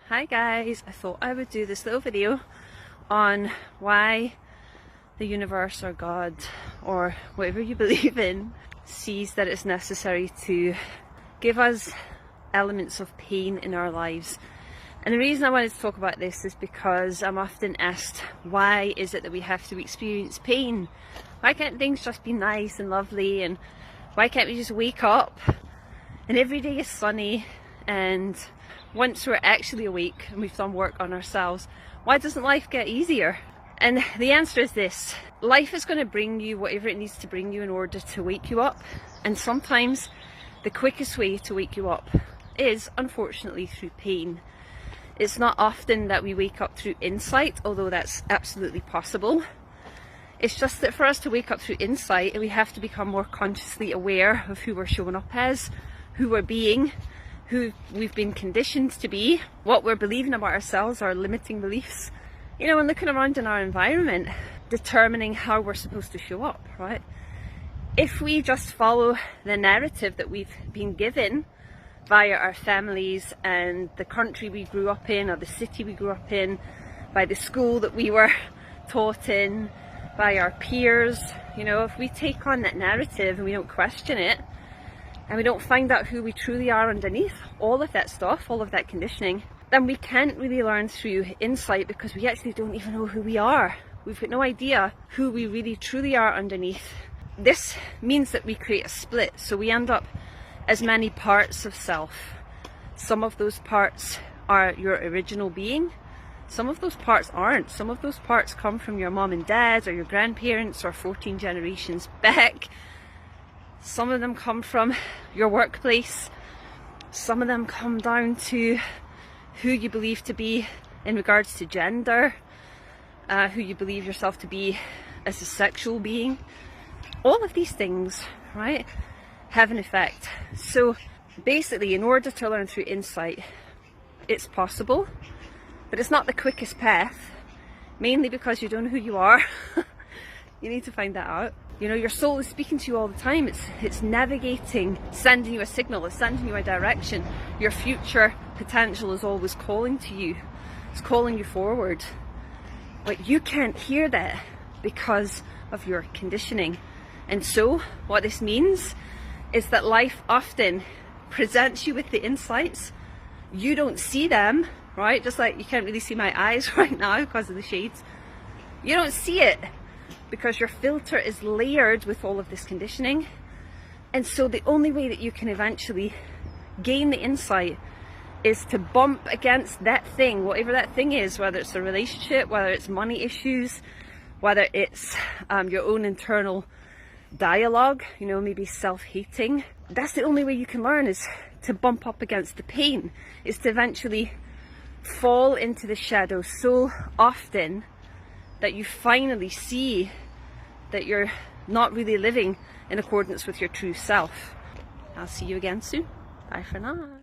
Hi guys, I thought I would do this little video on why the universe or God or whatever you believe in sees that it's necessary to give us elements of pain in our lives. And the reason I wanted to talk about this is because I'm often asked, why is it that we have to experience pain? Why can't things just be nice and lovely, and why can't we just wake up and every day is sunny, and once we're actually awake and we've done work on ourselves, why doesn't life get easier? And the answer is this: life is going to bring you whatever it needs to bring you in order to wake you up, and sometimes the quickest way to wake you up is unfortunately through pain. It's not often that we wake up through insight, although that's absolutely possible. It's just that for us to wake up through insight, we have to become more consciously aware of who we're showing up as, who we're being, who we've been conditioned to be, what we're believing about ourselves, our limiting beliefs. You know, and looking around in our environment, determining how we're supposed to show up, right? If we just follow the narrative that we've been given via our families and the country we grew up in, or the city we grew up in, by the school that we were taught in, by our peers, you know, if we take on that narrative and we don't question it, and we don't find out who we truly are underneath all of that stuff, all of that conditioning, then we can't really learn through insight, because we actually don't even know who we are. We've got no idea who we really truly are underneath. This means that we create a split, so we end up as many parts of self. Some of those parts are your original being. Some of those parts aren't. Some of those parts come from your mom and dad, or your grandparents, or 14 generations back. Some of them come from your workplace. Some of them come down to who you believe to be in regards to gender, who you believe yourself to be as a sexual being. All of these things, right, have an effect. So basically, in order to learn through insight, it's possible, but it's not the quickest path, mainly because you don't know who you are. You need to find that out. You know, your soul is speaking to you all the time. It's navigating, sending you a signal, it's sending you a direction. Your future potential is always calling to you. It's calling you forward. But you can't hear that because of your conditioning. And so what this means is that life often presents you with the insights. You don't see them, right? Just like you can't really see my eyes right now because of the shades. You don't see it because your filter is layered with all of this conditioning. And so the only way that you can eventually gain the insight is to bump against that thing, whatever that thing is, whether it's a relationship, whether it's money issues, whether it's your own internal dialogue, you know, maybe self-hating. That's the only way you can learn, is to bump up against the pain, is to eventually fall into the shadow so often that you finally see that you're not really living in accordance with your true self. I'll see you again soon. Bye for now.